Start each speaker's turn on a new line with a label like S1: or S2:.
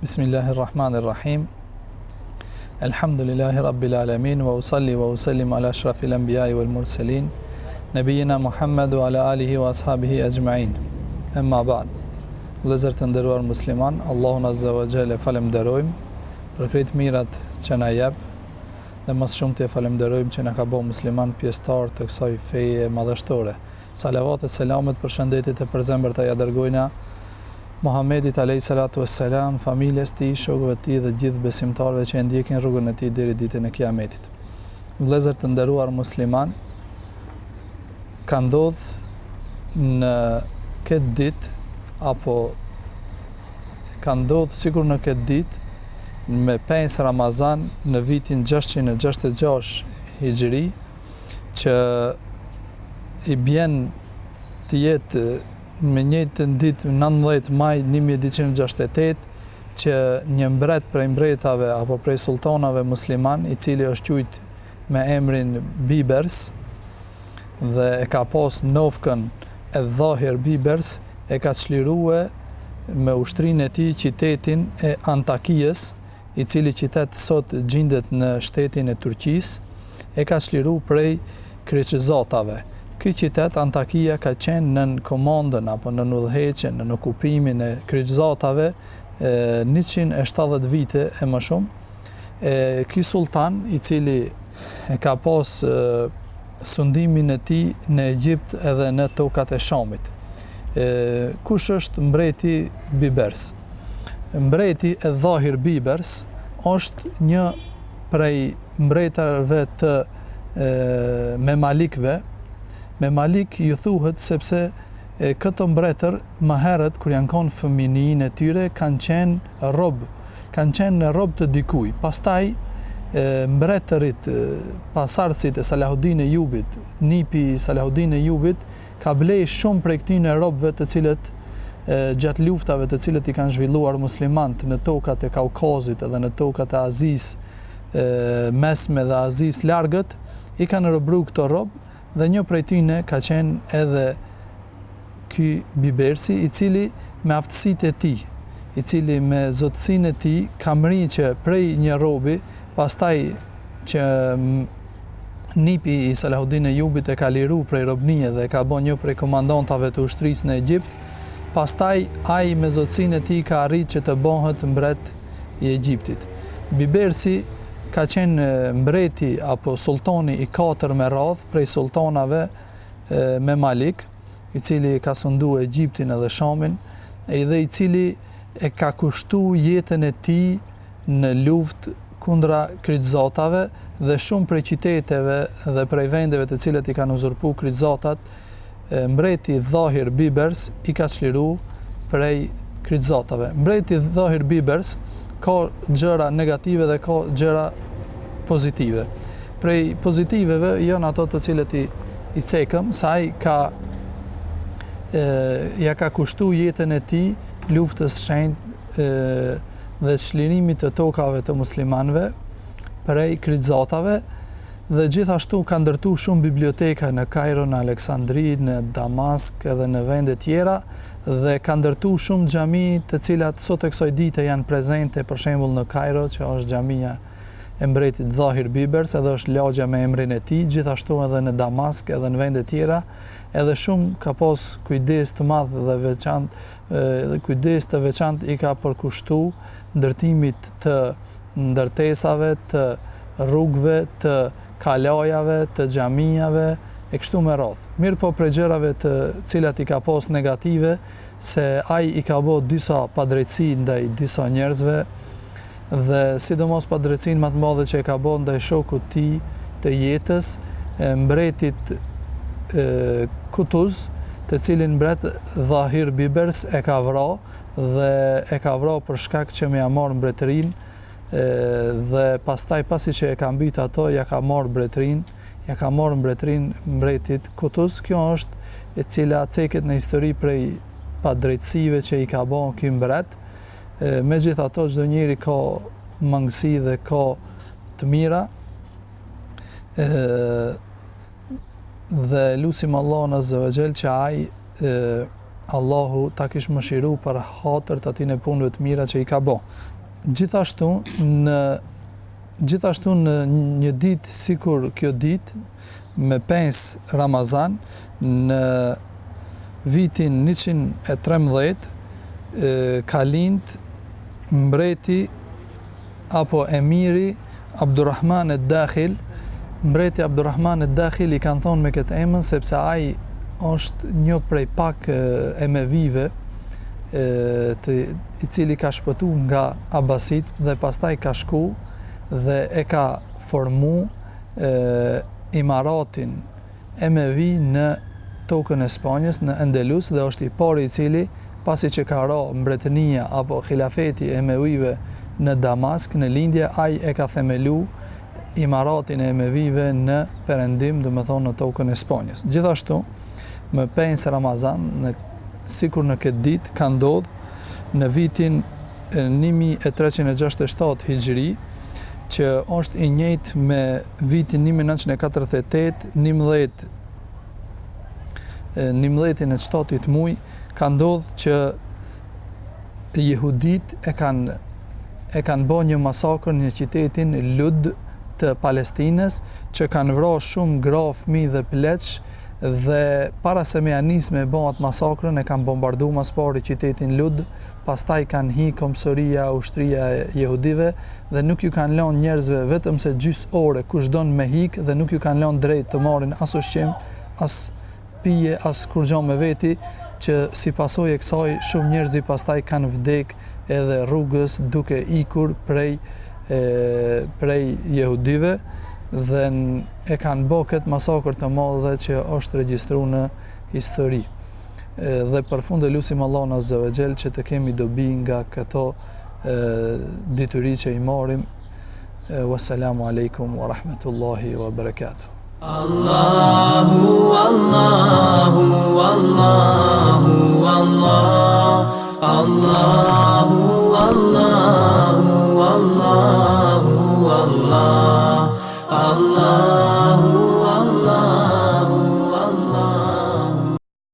S1: Bismillahirrahmanirrahim. Alhamdulillahi rabbil alamin wa usalli wa usallim ala ashrafil anbiya'i wal mursalin nabiyina Muhammad wa ala alihi wa ashabihi ajma'in. Amma ba'd. Vëllezër të nderuar musliman, Allahun azza wa jalla falenderojmë për këtë mirat që na jep dhe më shumë të falenderojmë që na ka bërë musliman pjesëtar të kësaj feje madhështore. Salavat e selamet për shëndetit e përzemërta ja dërgojna Muhammedit a.s. familjes tij, shokëve të tij dhe gjithë besimtarëve që e ndjekin rrugën e tij deri ditën e Kiametit. Vëllezër të nderuar musliman, ka ndodhur në këtë ditë apo ka ndodhur sikur në këtë ditë me 5 Ramazan në vitin 666 Hijri që i bjen të jetë me njëjtën ditë 19 maj 1268 që një mbret prej mbretave apo prej sultanave musliman i cili është quajtur me emrin Bibers dhe e ka pas nofkën e Dhahir Bibers e ka çliruar me ushtrinë e tij qytetin e Antakijës, i cili qytet sot gjendet në shtetin e Turqisë, e ka çliruar prej Kreqëzatave. Ky qytet Antakija ka qenë nën komandën apo nën udhëheqjen, nën okupimin e Kreqëzatave 170 vite e më shumë. Ky sultan i cili e ka pas sundimin e tij në Egjipt edhe në tokat e Shamit. Kush është mbreti Bibers? Mbreti e Dhahir Bibers është një prej mbretërve të Memalikëve. Memalik ju thuhet sepse këto mbretër më herët kur janë qenë fëmijën e tyre kanë qenë rob të dikuj. Pastaj mbretërit pasardhësit e Salahuddin Ejubit, nipi i Salahuddin Ejubit, ka blej shumë prej këtyre robëve të cilët gjatë luftave të cilët i kanë zhvilluar muslimanët në tokat e Kaukazit edhe në tokat e Azisë mesme dhe Azisë largët, i kanë robëruar këto robë. Dhe një prej tyre ka qenë edhe ky Bibersi, i cili me aftësitë e tij, i cili me zotësinë e tij ka mriqë prej një robi, pastaj që nipi i Salahuddin Ejubit e ka liru prej robnie dhe ka bën një prej komandantave të ushtrisë në Egjipt, pastaj ai me zotësinë e tij ka arritur që të bëhet mbret i Egjiptit. Bibersi ka qenë mbreti apo sultani i 4 me radhë prej sultanave Memalik, i cili ka sunduar Egjiptin edhe Shamin, edhe i cili e ka kushtuar jetën e tij në luftë kundra Kreqëzatave dhe shumë prej qyteteve dhe prej vendeve të cilët i kanë uzurpuar Kreqëzatat, mbreti Dhahir Bibers i ka çliruar prej Kreqëzatave. Mbreti Dhahir Bibers ka gjëra negative dhe ka gjëra pozitive. Prej pozitiveve janë ato të cilët i cekëm, sa ai ja ka kushtuar jetën e tij luftës shenjtë dhe çlirimit të tokave të muslimanëve prej Kreqëzatave dhe gjithashtu ka ndërtuar shumë biblioteka në Kairo, në Aleksandri, në Damask edhe në vende tjera dhe ka ndërtuar shumë xhami të cilat sot e kësaj dite janë prezente, për shembull në Kairo, që është xhamia e mbretit Dhahir Bibers, edhe është lagja me emrin e tij, gjithashtu edhe në Damask edhe në vende tjera, edhe shumë ka pas kujdes të madh dhe kujdes të veçantë i ka përkushtuar ndërtimit të ndërtesave, të rrugëve, të kalajave, të xhamiave e kështu me radhë. Mirë po prej gjërave të cilat i ka pas negative, se ai i ka bërë disa padrejtësi ndaj disa njerëzve dhe sidomos padrejtësinë më të madhe që e ka bërë ndaj shokut të tij të jetës, mbretit Kutuz, të cilin mbret Dhahir Bibers e ka vrarë dhe e ka vrarë për shkak që më ia marr mbretërinë dhe pastaj pasi që e ka mbyt ato ja ka marr mbretërinë mbretit Kutuz. Kjo është e cila ceket në histori prej padrejtësive që i ka bërë ky mbret. Megjithatë çdo njeri ka mangësi dhe ka të mira. Dhe lutim Allahun azza wa jall që ai Allahu ta kish mëshiru për hatër të atij në punëve të mira që i ka bë. Gjithashtu në një ditë sikur kjo ditë me 5 Ramazan në vitin 113 ka lind mbreti apo emiri Abdurrahman ad-Dakhil. Mbreti Abdurrahman ad-Dakhil i kanë thonë me këtë emër sepse ai është një prej pak emevive i cili ka shpëtu nga Abasit dhe pastaj ka shku dhe e ka formu imaratin emevi në tokën e Spanjës, në Endelus, dhe është i pari i cili pasi që ka ra mbretënia apo khilafeti emevive në Damask, në lindje, ai e ka themelu imaratin e emevive në perëndim, dhe më thonë në tokën e Spanjës. Gjithashtu, më 5 Ramazan, sikur në këtë ditë, ka ndodhë në vitin 1367 Hijri, që është i njëjtë me vitin 1948, 11 e 7 muj, ka ndodhë që jehudit e kanë bërë një masakër në qytetin Lud të Palestinës, që kanë vrarë shumë gra, fëmijë dhe pleq, dhe para se me anis me bën atë masakrën e kanë bombardu mas pari qytetin Lud, pastaj kanë hi komsoria, ushtria e jehudive dhe nuk ju kanë lënë njerëzve vetëm se gjys ore kush don me hik dhe nuk ju kanë lënë drejt të marrin as ushqim, as pije, as kur gjo me veti, që si pasojë e kësaj shumë njerëzi pastaj kanë vdek edhe rrugës duke ikur prej jehudive dhe e kanë bë këtë masakër të madhe që është regjistruar në histori. Dhe për fund e lutim Allahun Azza wa Jall që të kemi dobi nga këto detyri që i marrim. Wassalamu alaikum wa rahmatullahi wa barakatuh. Allahu Allahu Allahu Allah Allahu